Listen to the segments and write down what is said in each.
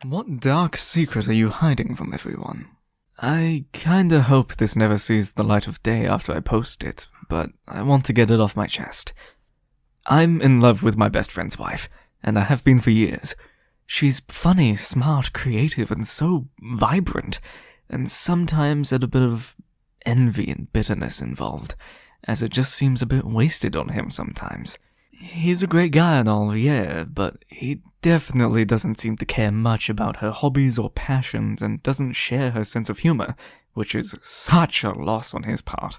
What dark secret are you hiding from everyone? I kinda hope this never sees the light of day after I post it, but I want to get it off my chest. I'm in love with my best friend's wife, and I have been for years. She's funny, smart, creative, and so vibrant, and sometimes there's a bit of envy and bitterness involved, as it just seems a bit wasted on him sometimes. He's a great guy and all, yeah, but he definitely doesn't seem to care much about her hobbies or passions and doesn't share her sense of humor, which is such a loss on his part.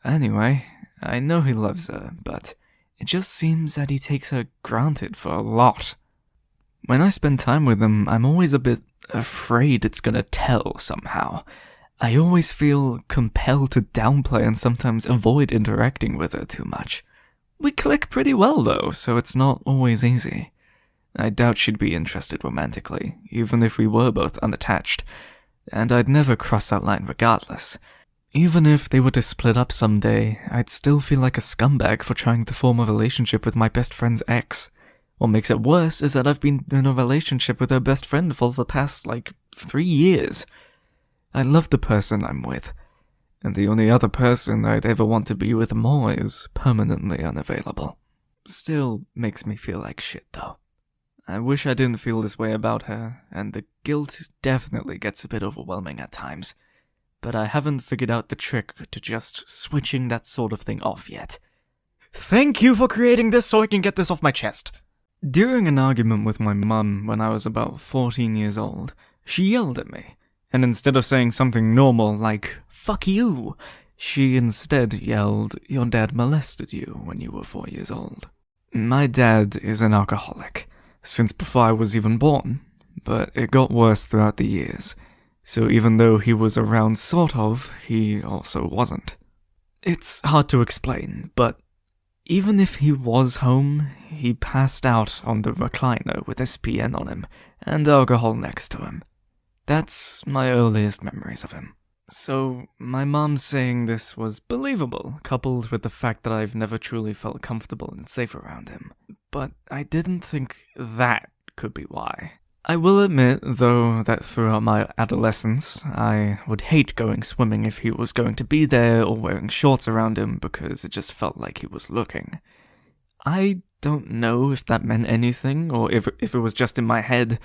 Anyway, I know he loves her, but it just seems that he takes her granted for a lot. When I spend time with him, I'm always a bit afraid it's gonna tell somehow. I always feel compelled to downplay and sometimes avoid interacting with her too much. We click pretty well though, so it's not always easy. I doubt she'd be interested romantically, even if we were both unattached, and I'd never cross that line regardless. Even if they were to split up someday, I'd still feel like a scumbag for trying to form a relationship with my best friend's ex. What makes it worse is that I've been in a relationship with her best friend for the past, 3 years. I love the person I'm with, and the only other person I'd ever want to be with more is permanently unavailable. Still makes me feel like shit, though. I wish I didn't feel this way about her, and the guilt definitely gets a bit overwhelming at times. But I haven't figured out the trick to just switching that sort of thing off yet. Thank you for creating this so I can get this off my chest. During an argument with my mum when I was about 14 years old, she yelled at me, and instead of saying something normal like, "Fuck you," she instead yelled, "Your dad molested you when you were 4 years old." My dad is an alcoholic, since before I was even born, but it got worse throughout the years, so even though he was around sort of, he also wasn't. It's hard to explain, but even if he was home, he passed out on the recliner with SPN on him, and alcohol next to him. That's my earliest memories of him. So, my mom saying this was believable, coupled with the fact that I've never truly felt comfortable and safe around him. But I didn't think that could be why. I will admit, though, that throughout my adolescence, I would hate going swimming if he was going to be there or wearing shorts around him because it just felt like he was looking. I don't know if that meant anything or if it was just in my head,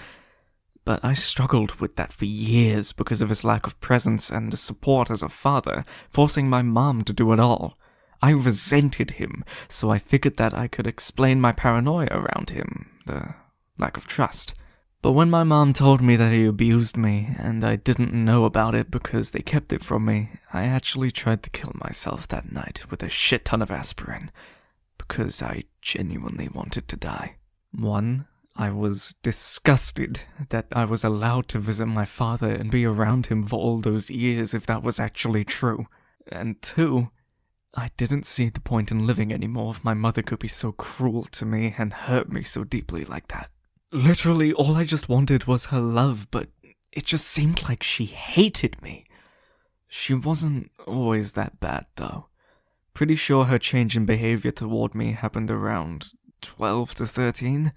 but I struggled with that for years because of his lack of presence and support as a father, forcing my mom to do it all. I resented him, so I figured that I could explain my paranoia around him, the lack of trust. But when my mom told me that he abused me, and I didn't know about it because they kept it from me, I actually tried to kill myself that night with a shit ton of aspirin, because I genuinely wanted to die. 1, I was disgusted that I was allowed to visit my father and be around him for all those years if that was actually true. And 2, I didn't see the point in living anymore if my mother could be so cruel to me and hurt me so deeply like that. Literally, all I just wanted was her love, but it just seemed like she hated me. She wasn't always that bad, though. Pretty sure her change in behavior toward me happened around 12 to 13,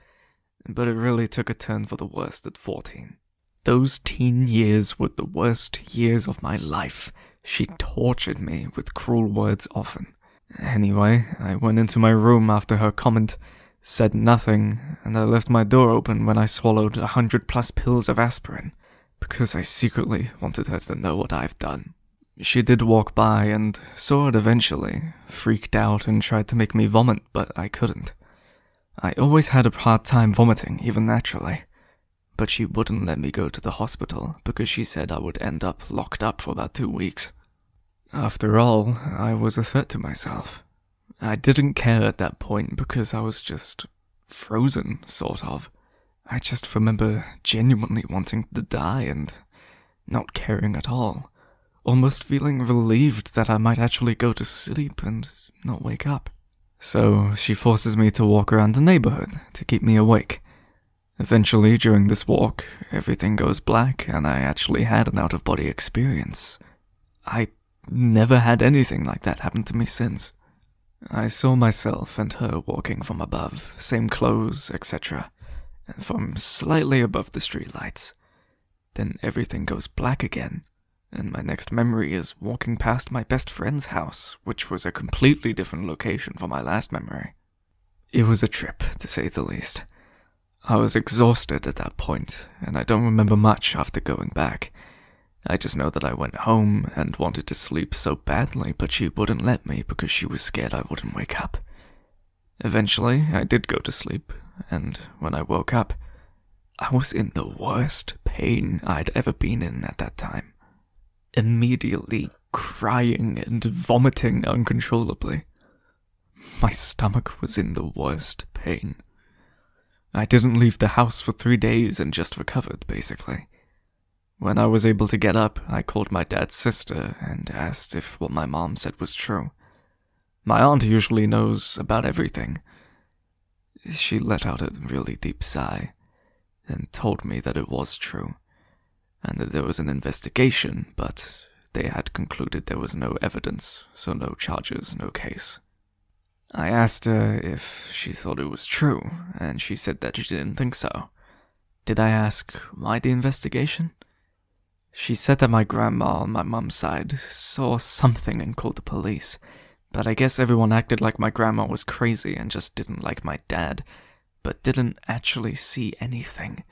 but it really took a turn for the worst at 14. Those teen years were the worst years of my life. She tortured me with cruel words often. Anyway, I went into my room after her comment, said nothing, and I left my door open when I swallowed 100+ pills of aspirin, because I secretly wanted her to know what I've done. She did walk by and saw it eventually, freaked out and tried to make me vomit, but I couldn't. I always had a hard time vomiting, even naturally, but she wouldn't let me go to the hospital because she said I would end up locked up for about 2 weeks. After all, I was a threat to myself. I didn't care at that point because I was just frozen, sort of. I just remember genuinely wanting to die and not caring at all. Almost feeling relieved that I might actually go to sleep and not wake up. So she forces me to walk around the neighborhood to keep me awake. Eventually, during this walk, everything goes black and I actually had an out-of-body experience. I never had anything like that happen to me since. I saw myself and her walking from above, same clothes, etc., from slightly above the streetlights. Then everything goes black again, and my next memory is walking past my best friend's house, which was a completely different location from my last memory. It was a trip, to say the least. I was exhausted at that point, and I don't remember much after going back. I just know that I went home and wanted to sleep so badly, but she wouldn't let me because she was scared I wouldn't wake up. Eventually, I did go to sleep, and when I woke up, I was in the worst pain I'd ever been in at that time. Immediately crying and vomiting uncontrollably. My stomach was in the worst pain. I didn't leave the house for 3 days and just recovered, basically. When I was able to get up, I called my dad's sister and asked if what my mom said was true. My aunt usually knows about everything. She let out a really deep sigh and told me that it was true, and that there was an investigation, but they had concluded there was no evidence, so no charges, no case. I asked her if she thought it was true, and she said that she didn't think so. Did I ask why the investigation? She said that my grandma on my mom's side saw something and called the police, but I guess everyone acted like my grandma was crazy and just didn't like my dad, but didn't actually see anything,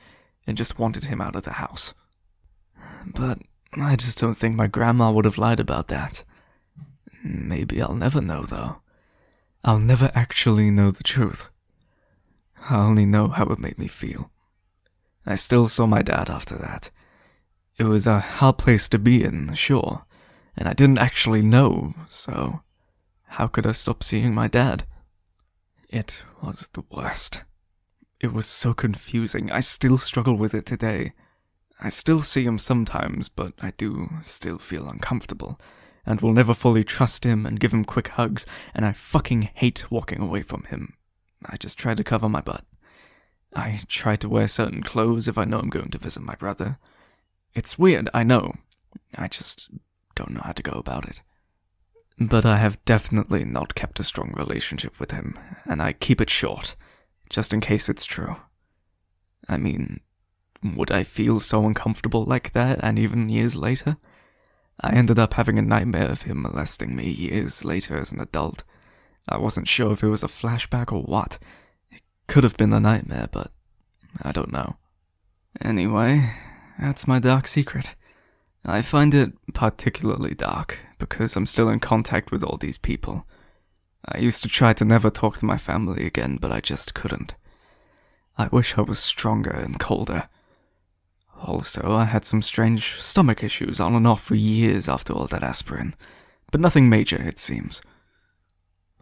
and just wanted him out of the house. But I just don't think my grandma would have lied about that. Maybe I'll never know, though. I'll never actually know the truth. I only know how it made me feel. I still saw my dad after that. It was a hard place to be in, sure, and I didn't actually know, so how could I stop seeing my dad? It was the worst. It was so confusing. I still struggle with it today. I still see him sometimes, but I do still feel uncomfortable, and will never fully trust him and give him quick hugs, and I fucking hate walking away from him. I just try to cover my butt. I try to wear certain clothes if I know I'm going to visit my brother. It's weird, I know. I just don't know how to go about it. But I have definitely not kept a strong relationship with him, and I keep it short, just in case it's true. I mean, would I feel so uncomfortable like that, and even years later? I ended up having a nightmare of him molesting me years later as an adult. I wasn't sure if it was a flashback or what. It could have been a nightmare, but I don't know. Anyway, that's my dark secret. I find it particularly dark because I'm still in contact with all these people. I used to try to never talk to my family again, but I just couldn't. I wish I was stronger and colder. Also, I had some strange stomach issues on and off for years after all that aspirin, but nothing major, it seems.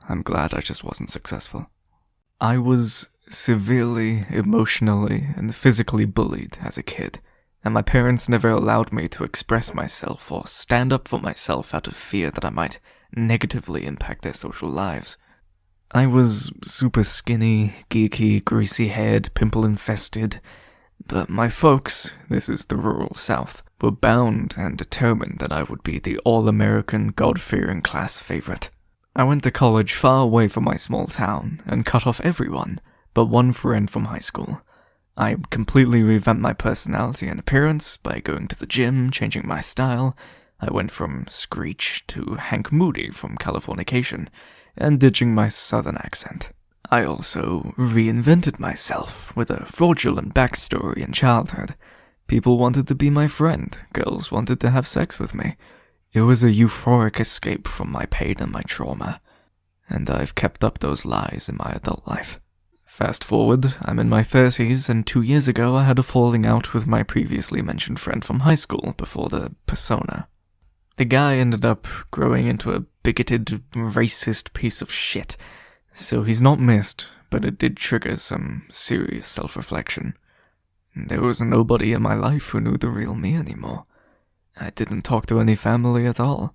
I'm glad I just wasn't successful. I was severely emotionally and physically bullied as a kid, and my parents never allowed me to express myself or stand up for myself out of fear that I might negatively impact their social lives. I was super skinny, geeky, greasy-haired, pimple-infested, but my folks, this is the rural South, were bound and determined that I would be the all-American, God-fearing class favorite. I went to college far away from my small town and cut off everyone but one friend from high school. I completely revamped my personality and appearance by going to the gym, changing my style. I went from Screech to Hank Moody from Californication, and ditching my southern accent. I also reinvented myself with a fraudulent backstory in childhood. People wanted to be my friend, girls wanted to have sex with me. It was a euphoric escape from my pain and my trauma, and I've kept up those lies in my adult life. Fast forward, I'm in my 30s, and 2 years ago I had a falling out with my previously mentioned friend from high school before the persona. The guy ended up growing into a bigoted, racist piece of shit, so he's not missed, but it did trigger some serious self-reflection. There was nobody in my life who knew the real me anymore. I didn't talk to any family at all.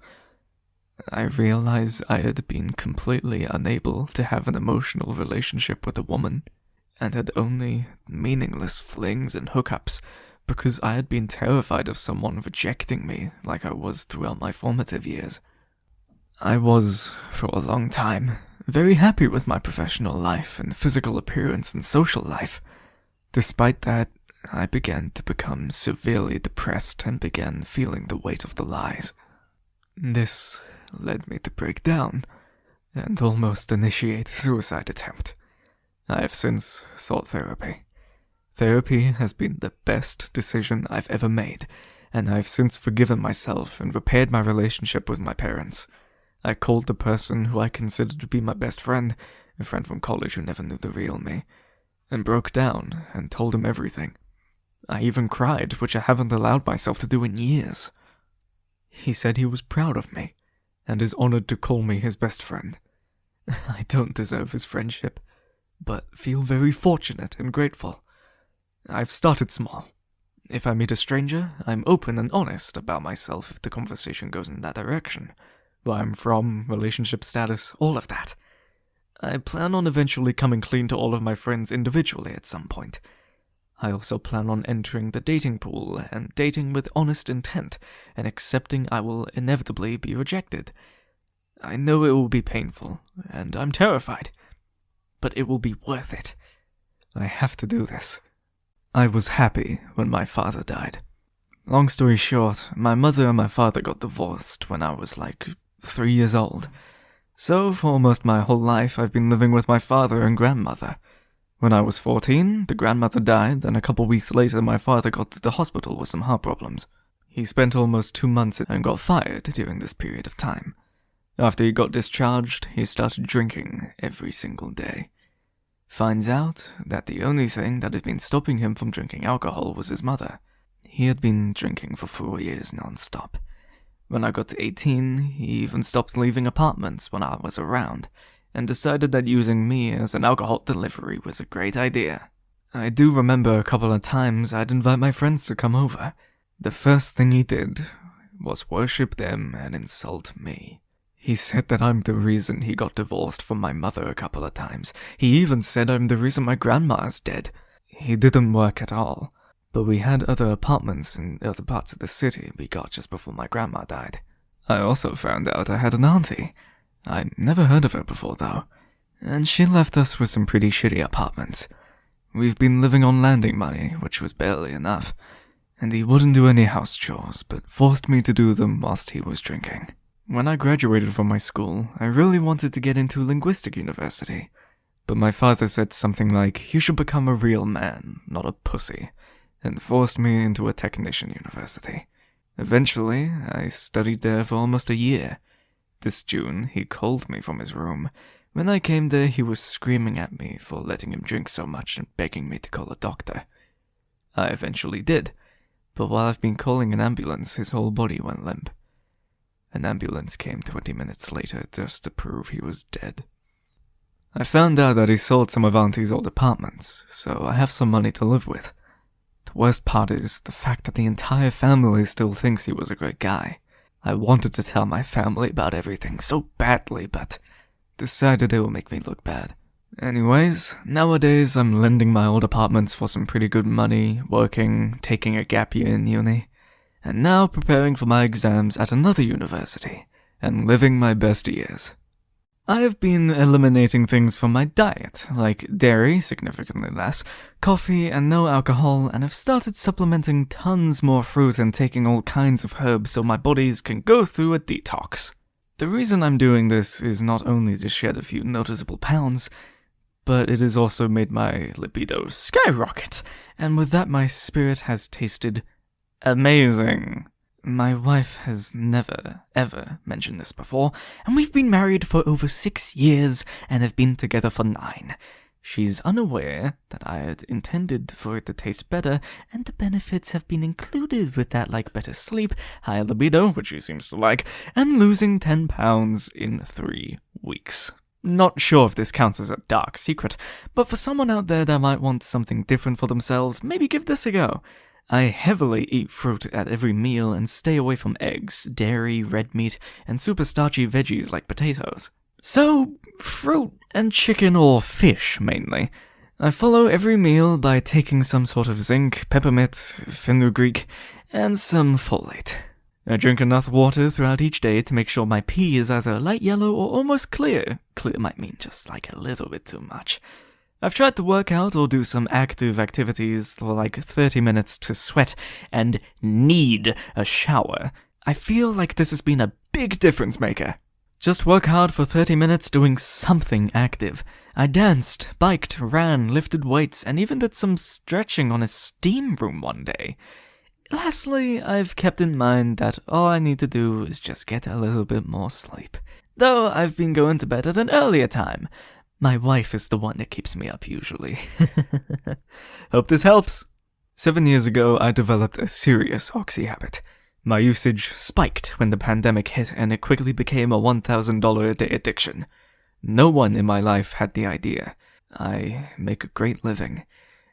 I realized I had been completely unable to have an emotional relationship with a woman, and had only meaningless flings and hookups because I had been terrified of someone rejecting me like I was throughout my formative years. I was, for a long time, very happy with my professional life and physical appearance and social life. Despite that, I began to become severely depressed and began feeling the weight of the lies. This led me to break down and almost initiate a suicide attempt. I have since sought therapy. Therapy has been the best decision I've ever made, and I've since forgiven myself and repaired my relationship with my parents. I called the person who I considered to be my best friend, a friend from college who never knew the real me, and broke down and told him everything. I even cried, which I haven't allowed myself to do in years. He said he was proud of me, and is honored to call me his best friend. I don't deserve his friendship, but feel very fortunate and grateful. I've started small. If I meet a stranger, I'm open and honest about myself if the conversation goes in that direction. Where I'm from, relationship status, all of that. I plan on eventually coming clean to all of my friends individually at some point. I also plan on entering the dating pool and dating with honest intent and accepting I will inevitably be rejected. I know it will be painful, and I'm terrified, but it will be worth it. I have to do this. I was happy when my father died. Long story short, my mother and my father got divorced when I was like 3 years old. So for almost my whole life I've been living with my father and grandmother. When I was 14, the grandmother died, and a couple weeks later my father got to the hospital with some heart problems. He spent almost 2 months and got fired during this period of time. After he got discharged, he started drinking every single day. Finds out that the only thing that had been stopping him from drinking alcohol was his mother. He had been drinking for 4 years non-stop. When I got to 18, he even stopped leaving apartments when I was around, and decided that using me as an alcohol delivery was a great idea. I do remember a couple of times I'd invite my friends to come over. The first thing he did was worship them and insult me. He said that I'm the reason he got divorced from my mother a couple of times. He even said I'm the reason my grandma is dead. He didn't work at all, but we had other apartments in other parts of the city we got just before my grandma died. I also found out I had an auntie. I'd never heard of her before, though, and she left us with some pretty shitty apartments. We've been living on landing money, which was barely enough, and he wouldn't do any house chores, but forced me to do them whilst he was drinking. When I graduated from my school, I really wanted to get into linguistic university, but my father said something like, "You should become a real man, not a pussy," and forced me into a technician university. Eventually, I studied there for almost a year. This June, he called me from his room. When I came there, he was screaming at me for letting him drink so much and begging me to call a doctor. I eventually did, but while I've been calling an ambulance, his whole body went limp. An ambulance came 20 minutes later just to prove he was dead. I found out that he sold some of Auntie's old apartments, so I have some money to live with. The worst part is the fact that the entire family still thinks he was a great guy. I wanted to tell my family about everything so badly, but decided it would make me look bad. Anyways, nowadays I'm lending my old apartments for some pretty good money, working, taking a gap year in uni, and now preparing for my exams at another university, and living my best years. I have been eliminating things from my diet, like dairy, significantly less, coffee, and no alcohol, and have started supplementing tons more fruit and taking all kinds of herbs so my bodies can go through a detox. The reason I'm doing this is not only to shed a few noticeable pounds, but it has also made my libido skyrocket, and with that my spirit has tasted amazing. My wife has never, ever mentioned this before, and we've been married for over 6 years and have been together for 9. She's unaware that I had intended for it to taste better, and the benefits have been included with that, like better sleep, higher libido, which she seems to like, and losing 10 pounds in 3 weeks. Not sure if this counts as a dark secret, but for someone out there that might want something different for themselves, maybe give this a go. I heavily eat fruit at every meal and stay away from eggs, dairy, red meat, and super starchy veggies like potatoes. So, fruit and chicken or fish, mainly. I follow every meal by taking some sort of zinc, peppermint, fenugreek, and some folate. I drink enough water throughout each day to make sure my pee is either light yellow or almost clear. Clear might mean just like a little bit too much. I've tried to work out or do some active activities for like 30 minutes to sweat and need a shower. I feel like this has been a big difference maker. Just work hard for 30 minutes doing something active. I danced, biked, ran, lifted weights, and even did some stretching on a steam room one day. Lastly, I've kept in mind that all I need to do is just get a little bit more sleep. Though I've been going to bed at an earlier time. My wife is the one that keeps me up usually. Hope this helps. 7 years ago, I developed a serious oxy habit. My usage spiked when the pandemic hit, and it quickly became a $1,000 a day addiction. No one in my life had the idea. I make a great living,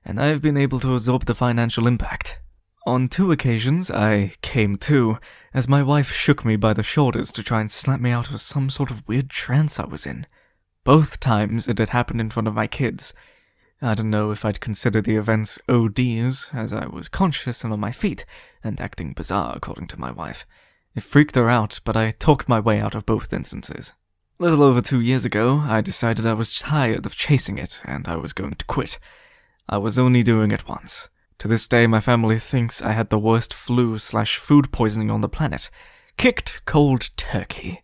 and I've been able to absorb the financial impact. On 2 occasions, I came to, as my wife shook me by the shoulders to try and snap me out of some sort of weird trance I was in. Both times it had happened in front of my kids. I don't know if I'd consider the events ODs, as I was conscious and on my feet, and acting bizarre according to my wife. It freaked her out, but I talked my way out of both instances. A little over 2 years ago, I decided I was tired of chasing it, and I was going to quit. I was only doing it once. To this day, my family thinks I had the worst flu/food poisoning on the planet. Kicked cold turkey.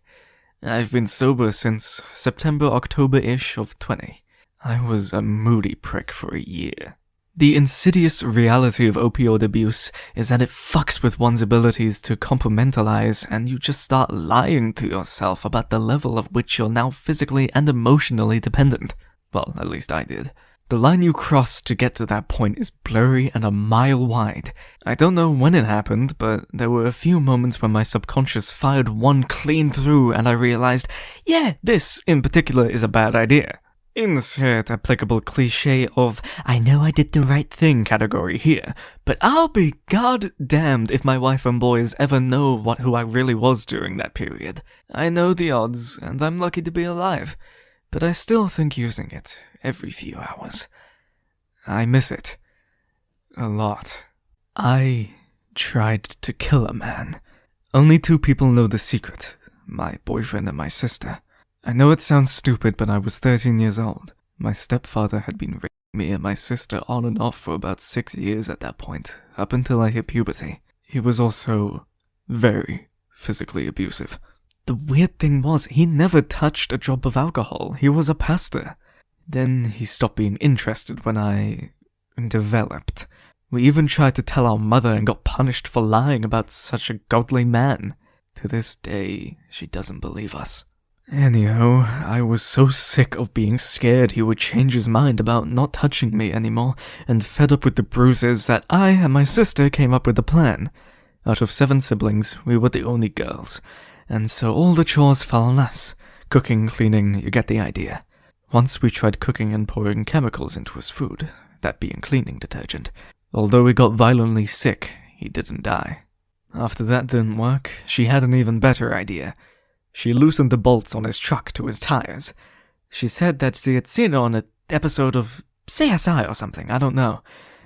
I've been sober since September-October-ish of 20. I was a moody prick for a year. The insidious reality of opioid abuse is that it fucks with one's abilities to compartmentalize, and you just start lying to yourself about the level at which you're now physically and emotionally dependent. Well, at least I did. The line you cross to get to that point is blurry and a mile wide. I don't know when it happened, but there were a few moments when my subconscious fired one clean through and I realized, yeah, this in particular is a bad idea. Insert applicable cliche of, I know I did the right thing category here, but I'll be goddamned if my wife and boys ever know who I really was during that period. I know the odds, and I'm lucky to be alive, but I still think using it every few hours. I miss it. A lot. I tried to kill a man. Only 2 people know the secret, my boyfriend and my sister. I know it sounds stupid, but I was 13 years old. My stepfather had been raping me and my sister on and off for about 6 years at that point, up until I hit puberty. He was also very physically abusive. The weird thing was, he never touched a drop of alcohol. He was a pastor. Then he stopped being interested when I developed. We even tried to tell our mother and got punished for lying about such a godly man. To this day, she doesn't believe us. Anyhow, I was so sick of being scared he would change his mind about not touching me anymore, and fed up with the bruises that I and my sister came up with a plan. Out of 7 siblings, we were the only girls, and so all the chores fell on us. Cooking, cleaning, you get the idea. Once we tried cooking and pouring chemicals into his food, that being cleaning detergent. Although he got violently sick, he didn't die. After that didn't work, she had an even better idea. She loosened the bolts on his truck to his tires. She said that she had seen it on an episode of CSI or something, I don't know,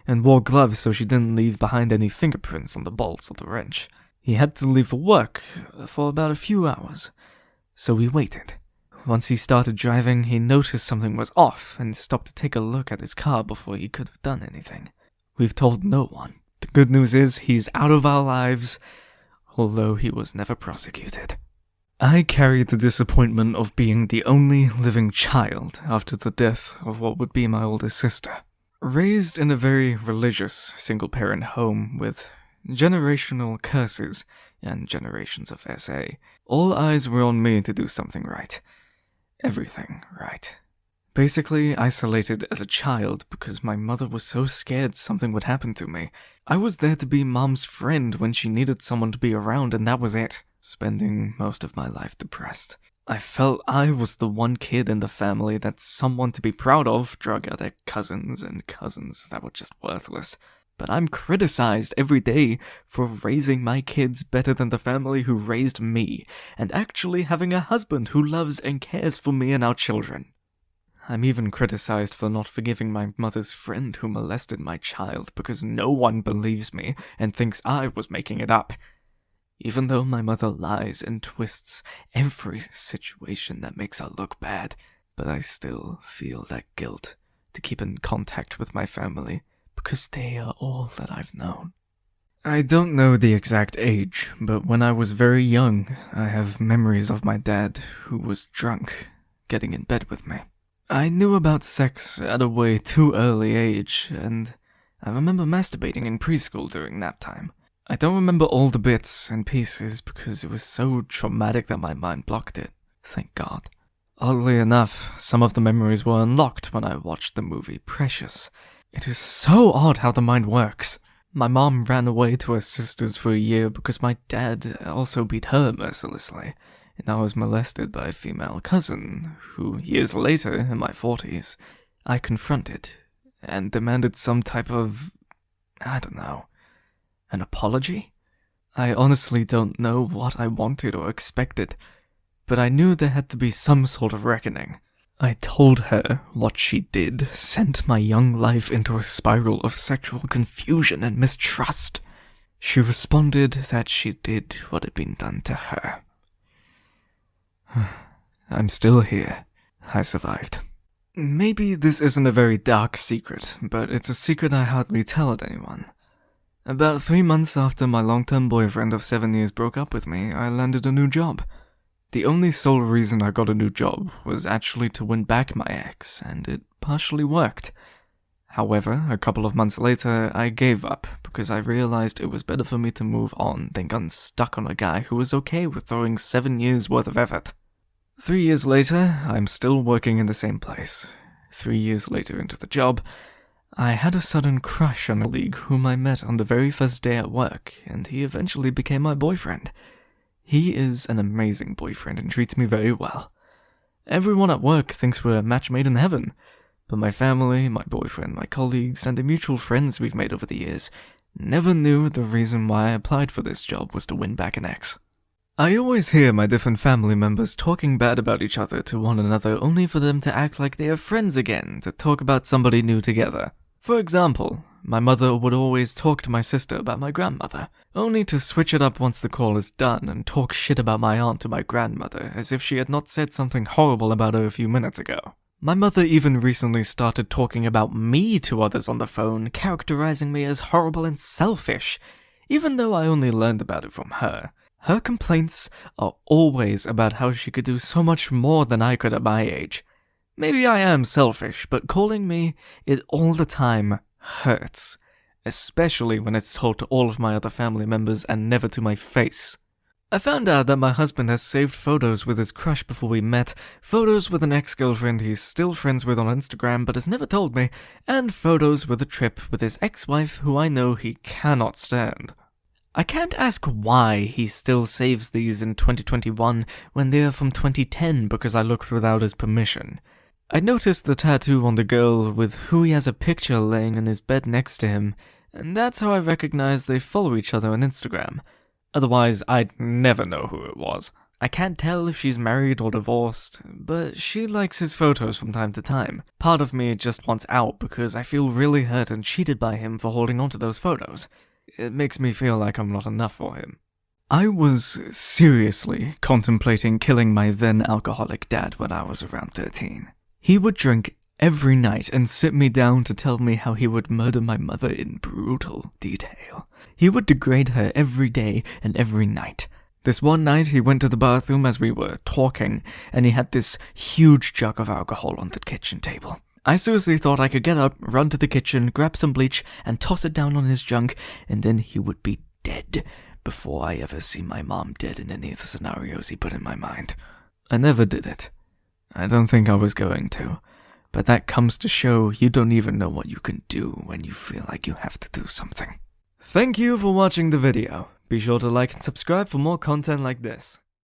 and wore gloves so she didn't leave behind any fingerprints on the bolts of the wrench. He had to leave for work for about a few hours, so we waited. Once he started driving, he noticed something was off and stopped to take a look at his car before he could have done anything. We've told no one. The good news is he's out of our lives, although he was never prosecuted. I carried the disappointment of being the only living child after the death of what would be my oldest sister. Raised in a very religious single-parent home with generational curses and generations of SA, all eyes were on me to do something right. Everything right. Basically isolated as a child because my mother was so scared something would happen to me. I was there to be Mom's friend when she needed someone to be around, and that was it. Spending most of my life depressed. I felt I was the one kid in the family that's someone to be proud of, drug addict cousins and cousins that were just worthless. But I'm criticized every day for raising my kids better than the family who raised me, and actually having a husband who loves and cares for me and our children. I'm even criticized for not forgiving my mother's friend who molested my child because no one believes me and thinks I was making it up. Even though my mother lies and twists every situation that makes her look bad, but I still feel that guilt to keep in contact with my family, because they are all that I've known. I don't know the exact age, but when I was very young, I have memories of my dad, who was drunk, getting in bed with me. I knew about sex at a way too early age, and I remember masturbating in preschool during nap time. I don't remember all the bits and pieces because it was so traumatic that my mind blocked it, thank God. Oddly enough, some of the memories were unlocked when I watched the movie Precious. It is so odd how the mind works. My mom ran away to her sister's for a year because my dad also beat her mercilessly, and I was molested by a female cousin, who years later, in my 40s, I confronted and demanded some type of, I don't know, an apology? I honestly don't know what I wanted or expected, but I knew there had to be some sort of reckoning. I told her what she did sent my young life into a spiral of sexual confusion and mistrust. She responded that she did what had been done to her. I'm still here. I survived. Maybe this isn't a very dark secret, but it's a secret I hardly tell at anyone. About 3 months after my long-term boyfriend of 7 years broke up with me, I landed a new job. The only sole reason I got a new job was actually to win back my ex, and it partially worked. However, a couple of months later, I gave up because I realized it was better for me to move on than get stuck on a guy who was okay with throwing 7 years' worth of effort. 3 years later, I'm still working in the same place. 3 years later into the job, I had a sudden crush on a colleague whom I met on the very first day at work, and he eventually became my boyfriend. He is an amazing boyfriend and treats me very well. Everyone at work thinks we're a match made in heaven, but my family, my boyfriend, my colleagues, and the mutual friends we've made over the years never knew the reason why I applied for this job was to win back an ex. I always hear my different family members talking bad about each other to one another only for them to act like they are friends again to talk about somebody new together. For example, my mother would always talk to my sister about my grandmother, only to switch it up once the call is done and talk shit about my aunt to my grandmother as if she had not said something horrible about her a few minutes ago. My mother even recently started talking about me to others on the phone, characterizing me as horrible and selfish, even though I only learned about it from her. Her complaints are always about how she could do so much more than I could at my age. Maybe I am selfish, but calling me it all the time hurts, especially when it's told to all of my other family members and never to my face. I found out that my husband has saved photos with his crush before we met, photos with an ex-girlfriend he's still friends with on Instagram but has never told me, and photos with a trip with his ex-wife who I know he cannot stand. I can't ask why he still saves these in 2021 when they are from 2010 because I looked without his permission. I noticed the tattoo on the girl with who he has a picture laying in his bed next to him, and that's how I recognized they follow each other on Instagram. Otherwise, I'd never know who it was. I can't tell if she's married or divorced, but she likes his photos from time to time. Part of me just wants out because I feel really hurt and cheated by him for holding onto those photos. It makes me feel like I'm not enough for him. I was seriously contemplating killing my then alcoholic dad when I was around 13. He would drink every night and sit me down to tell me how he would murder my mother in brutal detail. He would degrade her every day and every night. This one night he went to the bathroom as we were talking, and he had this huge jug of alcohol on the kitchen table. I seriously thought I could get up, run to the kitchen, grab some bleach, and toss it down on his junk, and then he would be dead before I ever see my mom dead in any of the scenarios he put in my mind. I never did it. I don't think I was going to, but that comes to show you don't even know what you can do when you feel like you have to do something. Thank you for watching the video. Be sure to like and subscribe for more content like this.